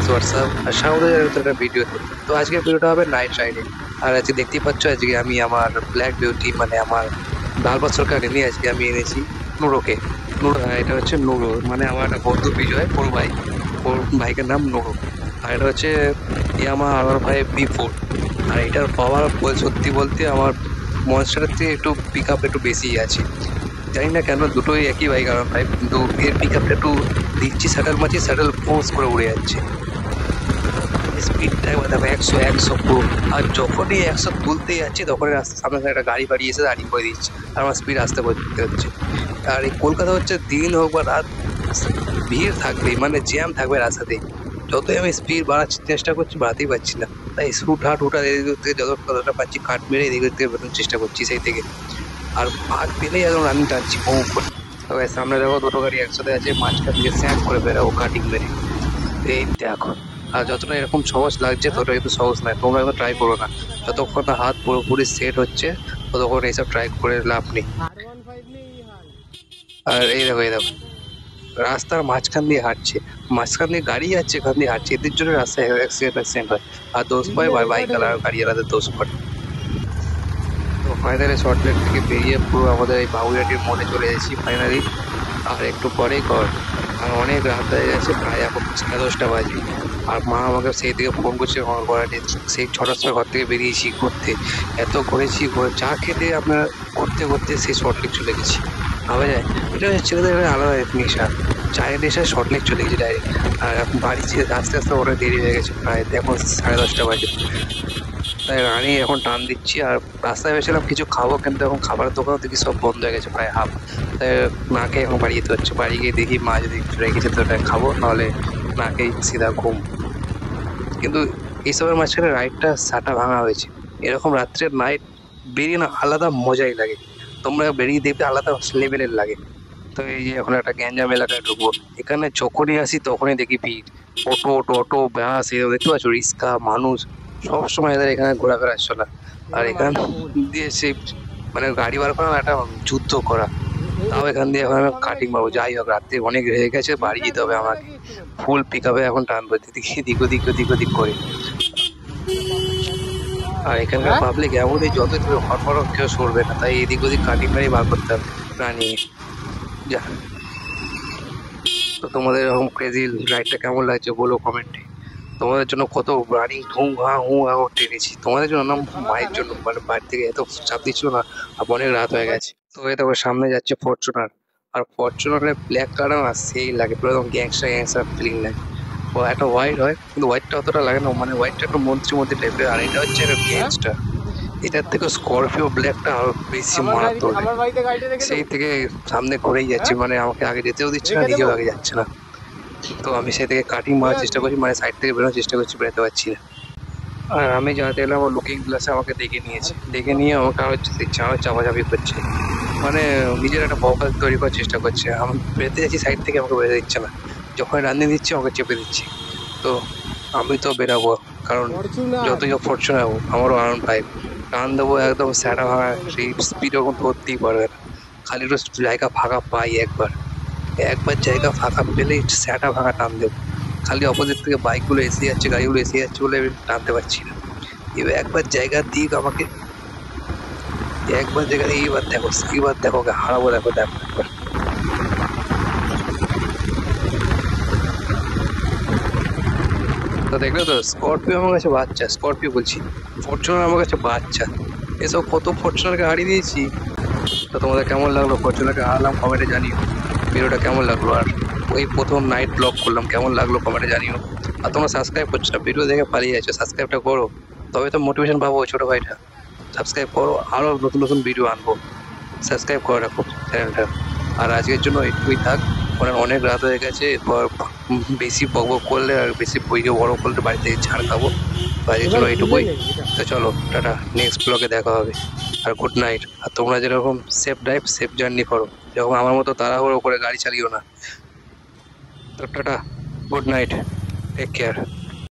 Guys WhatsApp আর স্বাগত জানাই নতুন একটা ভিডিওতে। তো আজকের ভিডিওটা হবে নাইট রাইডে। আর আজকে দেখতেই পাচ্ছ আজকে আমি আমার ব্ল্যাক বিউটি মানে আমার লাল বাছরকে নিয়ে আজকে আমি এনেছি নুরোকে। নুরো, এটা হচ্ছে নুরো মানে আমার একটা বন্ধু বিজয়, ওর ভাই, ওর বাইকের নাম নুরো। আর এটা হচ্ছে ইয়ামা R15B4। আর এটার পাওয়ার সত্যি বলতে আমার মনস্টারের থেকে একটু পিক আপ একটু বেশি আছে। জানি না কেন, দুটোই একই বাইক R15, কিন্তু এর পিক আপটা একটু দিচ্ছি স্যাটেল মারছি, স্যাটেল ফোর্স করে উড়ে যাচ্ছে। স্পিডটা একবার দেখো 100 পুরো। আর যখনই 100 তুলতে যাচ্ছি তখনই রাস্তার সামনে থেকে একটা গাড়ি বাড়ি এসে দাঁড়িয়ে করে দিচ্ছে, আর আমার স্পিড আসতে করতে হচ্ছে। আর এই কলকাতা হচ্ছে দিন হোক বা রাত, ভিড় থাকবেই, মানে জ্যাম থাকবে রাস্তাতে। যতই আমি স্পিড বাড়ার চেষ্টা করছি বাড়াতেই পারছি না, তাই হুটহাট এদিক থেকে যতটা পাচ্ছি কাট মেরে এদিক থেকে বেরোনোর চেষ্টা করছি সেই থেকে। আর ভাগ পেলেই একদম রানিং টানছি বউ করে। তবে সামনে দেখো দুটো গাড়ি একসাথে আছে, মাঝখান থেকে স্যাক করে বেরোবো কাটিং মেরে। এই দেখো, আর যতটা এরকম সহজ লাগছে ততটা কিন্তু সহজ নয়, তোমরা একবার ট্রাই করো না। যতক্ষণ না হাত পুরোপুরি সেট হচ্ছে ততক্ষণ এইসব ট্রাই করে লাভ নেই। আর এই দেখো, এই দেখো রাস্তার মাঝখান দিয়ে হাঁটছে, মাঝখান দিয়ে গাড়ি যাচ্ছে, এখান দিয়ে হাঁটছে, এদের জন্য রাস্তায় অ্যাক্সিডেন্ট হয়। আর দোষ পায় বাইক আর গাড়িওয়ালাদের দোষ পড়ে। তো ফাইনালি শর্টলেট থেকে বেরিয়ে পুরো আমাদের এই বাবুঘাটির মোড়ে চলে এসেছি ফাইনালি। আর একটু পরেই ঘর। আর অনেক রাত হয়ে গেছে, প্রায় এখন 10:30 বাজে। আর মা আমাকে সেই থেকে ফোন করছে আমার ঘোরাটি, সেই 6টার সময় ঘর থেকে বেরিয়েছি ঘুরতে। এত ঘুরেছি, চা খেতে আপনার ঘুরতে ঘুরতে সেই শর্টলেক চলে গেছি। ভাবা যায়, এটা হচ্ছে ছেলেদের একটা আলাদা নেশা, চায়ের নেশায় শর্টলেক চলে গেছি ডাইরেক্ট। আর এখন বাড়ি ছেড়ে আস্তে আস্তে অনেক দেরি হয়ে গেছে, প্রায় এখন 10:30 বাজে। তাই রানি এখন টান দিচ্ছি। আর রাস্তায় ভেবেছিলাম কিছু খাবো, কিন্তু এখন খাবারের দোকান দেখি সব বন্ধ হয়ে গেছে প্রায় হাফ। তাই না খেয়ে এখন বাড়ি যেতে হচ্ছে। বাড়ি গিয়ে দেখি মা যদি একটু রেখেছে তো ওটা খাবো, নাহলে না খেয়ে সিধা ঘুম। কিন্তু এইসবের মাঝখানে রাইডটা সাটা ভাঙা হয়েছে। এরকম রাত্রের নাইট বেরিয়ে না আলাদা মজাই লাগে, তোমরা বেরিয়ে দেখবে আলাদা লেভেলের লাগে। তো এই যে এখন একটা গ্যাঞ্জাম এলাকায় ঢুকবো, এখানে যখনই আসি তখনই দেখি ভিড়, অটো টোটো বাস, এই দেখতে পাচ্ছ রিক্সা মানুষ সবসময় এদের এখানে ঘোরাফেরা চলা। আর এখান দিয়ে সে মানে গাড়ি বার করা একটা যুদ্ধ করা। তাও এখান দিয়ে এখন আমি কাটিং মারবো। যাই হোক, রাত্রে অনেক হয়ে গেছে, বাড়ি যেতে হবে আমাকে। ফুল পিক আপে এখন টানবো এদিক ওদিক ওদিক ওদিক করে। আর এখানকার পাবলিক এমনই, যতই তুমি হরফর কেউ সরবে না, তাই এদিক ওদিক কাটিং মেরেই বার করতে হবে প্রাণী। যা, তো তোমাদের এরকম ক্রেজি রাইডটা কেমন লাগছে বলো কমেন্টে। তোমাদের জন্য কত রানিং ধুম ঘা হু হা করতে এনেছি তোমাদের জন্য না, মায়ের জন্য। মানে বাড়ি থেকে এত চাপ দিচ্ছিল না, আর অনেক রাত হয়ে গেছে। তো এই দেখো সামনে যাচ্ছে ফরচুনার। আর ফরচুনারের ব্ল্যাক কালার না সেই লাগে, পুরো একদম গ্যাংস্টার গ্যাংস্টার ফিলিং লাগে। ও একটা হোয়াইট হয়, কিন্তু হোয়াইটটা অতটা লাগে না, মানে হোয়াইটটা একটু মন্ত্রী মন্ত্রী টাইপের। আর এটা হচ্ছে গ্যাংস্টার। এটার থেকে স্করপিও ব্ল্যাকটা আরো বেশি মারাত্মক লাগে। সেই থেকে সামনে ঘুরেই যাচ্ছে, মানে আমাকে আগে যেতেও দিচ্ছে না, নিজেও আগে যাচ্ছে না। তো আমি সেই থেকে কাটিং মারার চেষ্টা করছি, মানে সাইড থেকে বেরোনোর চেষ্টা করছি, বেরোতে পারছি না। আর আমি যাতে এলাম, আমার লুকিং গ্লাসে আমাকে দেখে নিয়েছে, দেখে নিয়ে আমাকে আরো দেখছে, আরো চাপাচাপি করছে, মানে নিজের একটা বকাল তৈরি করার চেষ্টা করছে। আমি বেরোতে যাচ্ছি সাইড থেকে, আমাকে বেরোতে দিচ্ছে না। যখন রান্নি দিচ্ছে আমাকে চেপে দিচ্ছে। তো আমি তো বেরাবো, কারণ যতই হোক ফরচুনার হোক আমারও R15, টান দেবো একদম স্যাটা ভাঙা, সেই স্পিড ওরকম ধরতেই পারবে না। খালি একটু জায়গা ফাঁকা পাই একবার, একবার জায়গা ফাঁকা পেলেই স্যাটা ভাঙা টান দেবো। খালি অপোজিট থেকে বাইকগুলো এসে যাচ্ছে, গাড়িগুলো এসে যাচ্ছে বলে আমি টানতে পারছি না। এবার একবার জায়গা দিক আমাকে, একবার জায়গা দিয়ে এইবার দেখো ওকে হারাবো, দেখো দেখো একবার। তো দেখলে তো, স্করপিও আমার কাছে বাচ্চা, স্করপিও বলছি, ফরচুনার আমার কাছে বাচ্চা। এসব কত ফরচুনারকে হারিয়ে দিয়েছি। তো তোমাদের কেমন লাগলো, ফরচুনারকে হারালাম কমেন্টে জানিও। ভিডিওটা কেমন লাগলো, আর ওই প্রথম নাইট ব্লগ করলাম কেমন লাগলো কমেন্টে জানিও। আর তোমরা সাবস্ক্রাইব করছো না, ভিডিও দেখে পালিয়ে যাচ্ছো, সাবস্ক্রাইবটা করো, তবে তো মোটিভেশন পাবো ওই ছোটো ভাইটা। সাবস্ক্রাইব করো, আরও নতুন নতুন ভিডিও আনবো, সাবস্ক্রাইব করে রাখো চ্যানেলটা। আর আজকের জন্য এটুকুই থাক, কারণ অনেক রাত হয়ে গেছে। এরপর বেশি বক বক করলে আর বেশি ভিডিও বড় করলে বাড়ি থেকে ছাড় খাবো। তো আজকের জন্য এইটুকুই। তো চলো টাটা, নেক্সট ব্লগে দেখা হবে। আর গুড নাইট। আর তোমরা যেরকম সেফ ড্রাইভ সেফ জার্নি করো, যেরকম আমার মতো তাড়াহুড়ো করে গাড়ি চালিও না। তো tata, good night, take care.